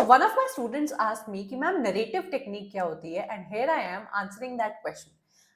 one of my students asked me कि ma'am narrative technique क्या होती है and here I am answering that question.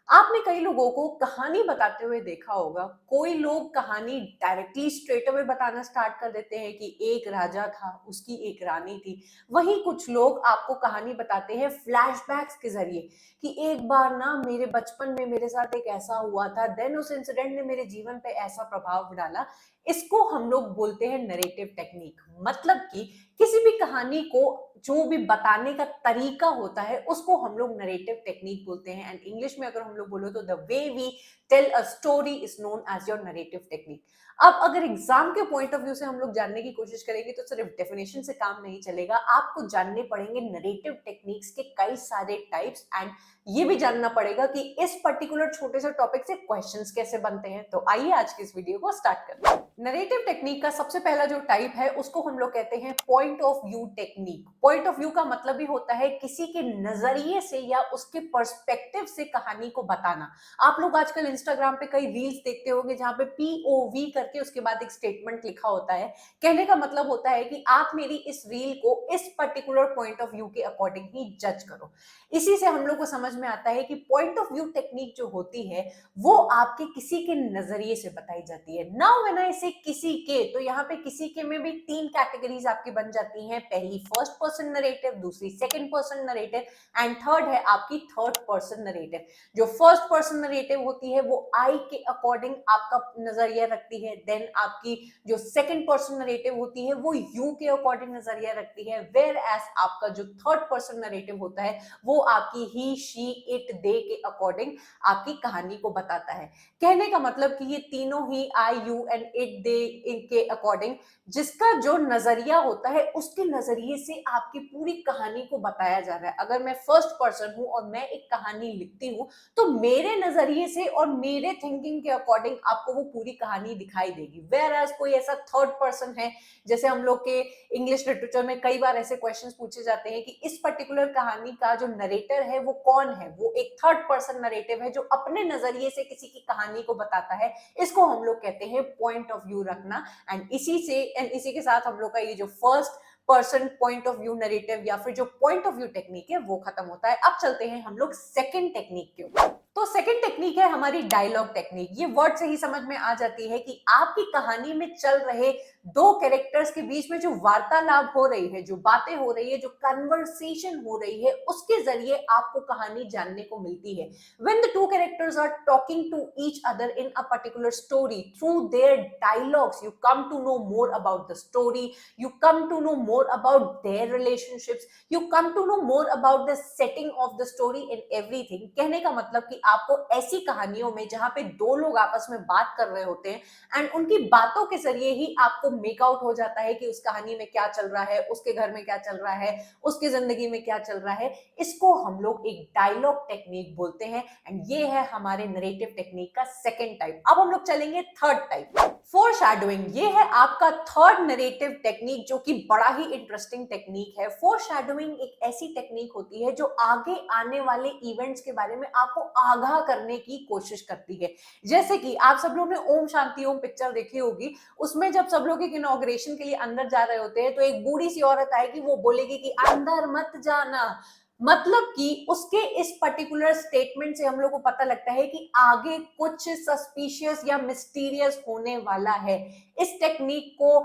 आपने कई लोगों को कहानी बताते हुए देखा होगा। कोई लोग कहानी डायरेक्टली स्ट्रेट अवे बताना स्टार्ट कर देते हैं कि एक राजा था, उसकी एक रानी थी। वहीं कुछ लोग आपको कहानी बताते हैं फ्लैशबैक्स के जरिए कि एक बार ना मेरे बचपन में मेरे साथ एक ऐसा हुआ था, देन उस इंसिडेंट ने मेरे जीवन पे ऐसा प्रभाव डाला। इसको हम लोग बोलते हैं नरेटिव टेक्निक। मतलब कि किसी भी कहानी को जो भी बताने का तरीका होता है उसको हम लोग नरेटिव टेक्निक बोलते हैं। एंड इंग्लिश में अगर हम लोग बोलो तो the way we tell a story is known as your narrative technique. अब अगर एग्जाम के पॉइंट ऑफ व्यू से हम लोग जानने की कोशिश करेंगे तो सिर्फ डेफिनेशन से काम नहीं चलेगा, आपको जानने पड़ेंगे नरेटिव टेक्निक्स के कई सारे टाइप्स एंड ये भी जानना पड़ेगा कि इस पर्टिकुलर छोटे से टॉपिक से क्वेश्चंस कैसे बनते हैं। तो आइए आज की इस वीडियो को स्टार्ट करते हैं। नरेटिव टेक्निक का सबसे पहला जो टाइप है उसको हम लोग कहते हैं point of view technique. Point of view का मतलब ही होता है किसी के नजरिए से या उसके पर्सपेक्टिव से कहानी को बताना। आप लोग आजकल इंस्टाग्राम पे कई रील्स देखते होंगे जहां पे पीओवी करके उसके बाद एक स्टेटमेंट लिखा होता है। कहने का मतलब होता है कि आप मेरी इस रील को इस पर्टिकुलर पॉइंट ऑफ व्यू के अकॉर्डिंग ही जज करो। इसी से हम लोग को समझ में आता है कि पॉइंट ऑफ व्यू टेक्निक जो होती है वो आपके किसी के नजरिए से बताई जाती है। नाउ व्हेन आई से किसी के, तो यहाँ पे किसी के में भी तीन कैटेगरीज आपकी बन जाती हैं। पहली फर्स्ट पर्सन नरेटिव, दूसरी second person narrative and third है आपकी थर्ड पर्सन नरेटिव। जो फर्स्ट पर्सन नरेटिव होती है वो आई के अकॉर्डिंग आपका नजरिया रखती है। देन आपकी जो सेकंड पर्सन नरेटिव होती है वो यू के अकॉर्डिंग नजरिया रखती है। वेयर एज आपका जो थर्ड पर्सन नरेटिव होता है वो आपकी ही, शी, इट, दे के अकॉर्डिंग आपकी कहानी को बताता है। कहने का मतलब कि ये तीनों ही आई, यू एंड इट, दे के अकॉर्डिंग जिसका जो नजरिया होता है उसके नजरिए से आपकी पूरी कहानी को बताया जा रहा है। अगर मैं फर्स्ट पर्सन हूं और मैं एक कहानी लिखती हूं तो मेरे नजरिए से और मेरे थिंकिंग के अकॉर्डिंग आपको वो पूरी कहानी दिखाई देगी। वेयर एज कोई ऐसा थर्ड पर्सन है, जैसे हम लोग के इंग्लिश लिटरेचर में कई बार ऐसे क्वेश्चंस पूछे जाते हैं कि इस पर्टिकुलर कहानी का जो नरेटर है वो कौन है, वो एक थर्ड पर्सन नरेटिव है जो अपने नजरिए से किसी की कहानी को बताता है। इसको हम लोग कहते हैं पॉइंट ऑफ व्यू रखना। एंड इसी के साथ हम लोग का ये जो first person point of view narrative या फिर जो पॉइंट ऑफ व्यू टेक्निक है वो खत्म होता है। अब चलते हैं हम लोग सेकंड टेक्निक के ऊपर। तो सेकंड टेक्निक है हमारी डायलॉग टेक्निक। ये वर्ड से ही समझ में आ जाती है कि आपकी कहानी में चल रहे दो कैरेक्टर्स के बीच में जो वार्तालाप हो रही है, जो बातें हो रही है, जो कन्वर्सेशन हो रही है, उसके जरिए आपको कहानी जानने को मिलती है। When the two characters are talking to each other in a particular story, through their dialogues, you come to know more about the story, you come to know more about their relationships, you come to know more about the setting of the story and everything। कहने का मतलब कि आपको ऐसी कहानियों में जहां पे दो लोग आपस में बात कर रहे होते हैं एंड उनकी बातों के जरिए ही आपको मेक आउट हो जाता है कि उस कहानी में क्या चल रहा है, उसके घर में क्या चल रहा है, उसकी जिंदगी में क्या चल रहा है। इसको हम लोग एक डायलॉग टेक्निक बोलते हैं एंड ये है हमारे नरेटिव टेक्निक का सेकंड टाइप। अब हम लोग चलेंगे थर्ड टाइप, फोरशैडोइंग। ये है आपका थर्ड नरेटिव टेक्निक जो कि बड़ा ही इंटरेस्टिंग टेक्निक है। फोरशैडोइंग एक ऐसी टेक्निक होती है जो आगे आने वाले इवेंट्स के बारे में आपको आगाह करने की कोशिश करती है। जैसे कि आप सब लोग ने ओम शांति ओम पिक्चर देखी होगी, उसमें जब सब लोग एक इनॉग्रेशन के लिए अंदर जा रहे होते हैं तो एक बूढ़ी सी औरत आएगी, वो बोलेगी कि अंदर मत जाना। मतलब कि उसके इस पर्टिकुलर स्टेटमेंट से हम लोग को पता लगता है कि आगे कुछ सस्पिशियस या मिस्टीरियस होने वाला है। इस टेक्निक को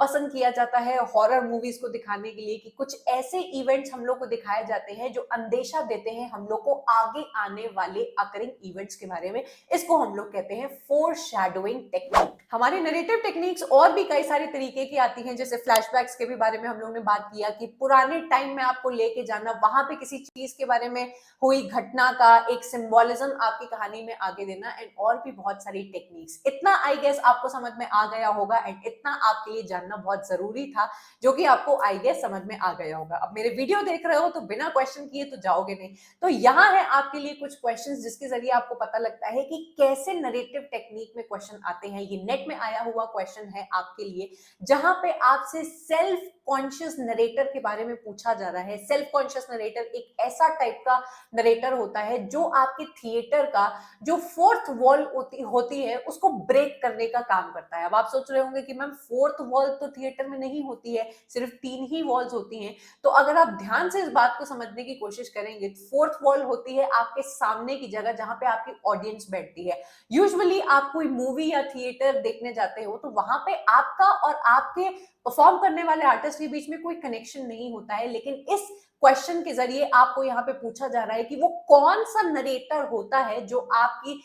पसंद किया जाता है हॉरर मूवीज को दिखाने के लिए कि कुछ ऐसे इवेंट्स हम लोग को दिखाए जाते हैं जो अंदेशा देते हैं हम लोग को आगे आने वाले अकरिंग इवेंट्स के बारे में। इसको हम लोग कहते हैं फोरशैडोइंग टेक्निक। हमारी नरेटिव टेक्निक्स और भी कई सारे तरीके की आती हैं, जैसे फ्लैशबैक्स के भी बारे में हम लोग ने बात किया कि पुराने टाइम में आपको लेके जाना, वहां पे किसी चीज के बारे में हुई घटना का एक सिंबोलिज्म आपकी कहानी में आगे देना एंड और भी बहुत सारी टेक्निक्स। इतना आई गेस आपको समझ में आ गया होगा एंड इतना आपके लिए जानना बहुत जरूरी था, जो कि आपको आई गेस समझ में आ गया होगा। अब मेरे वीडियो देख रहे हो तो बिना क्वेश्चन किए तो जाओगे नहीं। तो यहाँ है आपके लिए कुछ क्वेश्चंस जिसके जरिए आपको पता लगता है कि कैसे नरेटिव टेक्निक में क्वेश्चन आते हैं। ये नेट में आया हुआ क्वेश्चन है आपके लिए, जहां पे आपसे सेल्फ कॉन्शियस नरेटर के बारे में पूछा जा रहा है। सेल्फ कॉन्शियस नरेटर एक ऐसा टाइप का नरेटर होता है जो आपके थिएटर का जो फोर्थ वॉल होती है उसको ब्रेक करने का काम करता है। अब आप सोच रहे होंगे कि मैम फोर्थ वॉल तो थिएटर में नहीं होती है, सिर्फ 3 ही वॉल्स होती हैं। तो अगर आप ध्यान से इस बात को समझने की कोशिश करेंगे, फोर्थ वॉल होती है आपके सामने की जगह जहां पे आपकी ऑडियंस बैठती है। यूजुअली आप कोई मूवी या थिएटर देखने जाते हो तो वहां पे आपका और आपके परफॉर्म करने वाले आर्टिस्ट के बीच में कोई कनेक्शन नहीं होता है, लेकिन इस क्वेश्चन के जरिए आपको यहाँ पे पूछा जा रहा है कि वो कौन सा नरेटर होता है जो आपकी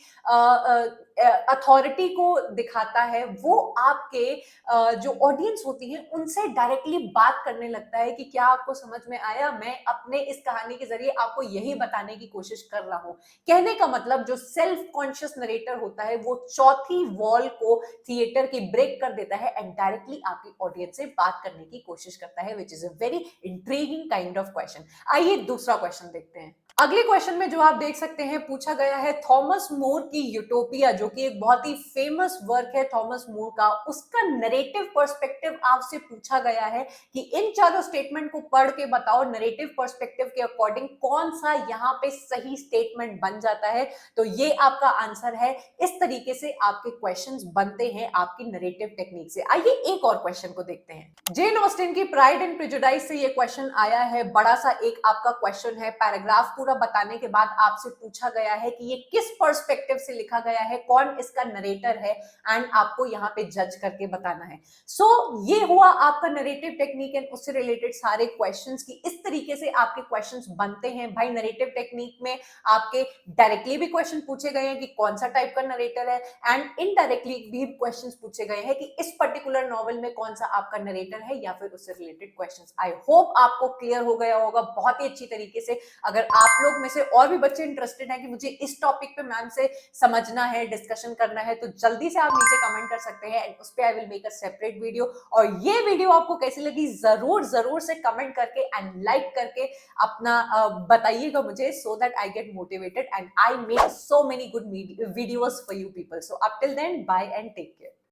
अथॉरिटी को दिखाता है, वो आपके जो ऑडियंस होती है उनसे डायरेक्टली बात करने लगता है। कि क्या आपको समझ में आया? मैं अपने इस कहानी के जरिए आपको यही बताने की कोशिश कर रहा हूं। कहने का मतलब जो सेल्फ कॉन्शियस नरेटर होता है वो चौथी वॉल को थिएटर की ब्रेक कर देता है एंड डायरेक्टली आपकी ऑडियंस से बात करने की कोशिश करता है, which is a very intriguing kind of question. आइए दूसरा क्वेश्चन देखते हैं। अगले क्वेश्चन में जो आप देख सकते हैं पूछा गया है थॉमस मोर की यूटोपिया, जो कि एक बहुत ही फेमस वर्क है थॉमस मोर का, उसका नरेटिव पर्सपेक्टिव आपसे पूछा गया है कि इन चारों स्टेटमेंट को पढ़ के बताओ नरेटिव पर्सपेक्टिव के अकॉर्डिंग कौन सा यहाँ पे सही स्टेटमेंट बन जाता है। तो ये आपका आंसर है। इस तरीके से आपके क्वेश्चंस बनते हैं आपकी नरेटिव टेक्निक से। आइए एक और क्वेश्चन को देखते हैं। जेन ऑस्टिन की प्राइड एंड प्रेजुडाइज से ये क्वेश्चन आया है। बड़ा सा एक आपका क्वेश्चन है, पैराग्राफ पूरा बताने के बाद आपसे पूछा गया है कि ये किस पर्सपेक्टिव से लिखा गया है, कौन इसका नरेटर है, एंड आपको यहाँ पे जज करके बताना है। सो ये हुआ आपका नरेटिव टेक्निक एंड उससे रिलेटेड सारे क्वेश्चंस की इस तरीके से आपके क्वेश्चंस बनते हैं। भाई नरेटिव टेक्निक में आपके डायरेक्टली भी क्वेश्चन पूछे गए हैं कि कौन सा टाइप का नरेटर है, एंड इनडायरेक्टली भी क्वेश्चंस पूछे गए हैं कि इस पर्टिकुलर नॉवल में कौन सा आपका नरेटर है या फिर उससे रिलेटेड क्वेश्चंस। आई होप आपको क्लियर हो गया होगा बहुत ही अच्छी तरीके से। अगर आप लोग में से और भी बच्चे इंटरेस्टेड हैं कि मुझे इस टॉपिक पे मैम से समझना है, डिस्कशन करना है, तो जल्दी से आप नीचे कमेंट कर सकते हैं एंड उस पे I will make a separate video. और ये वीडियो आपको कैसी लगी जरूर जरूर से कमेंट करके एंड लाइक करके अपना बताइएगा मुझे, so that I get motivated and I make so many good videos for you people. So up till then, bye and take care.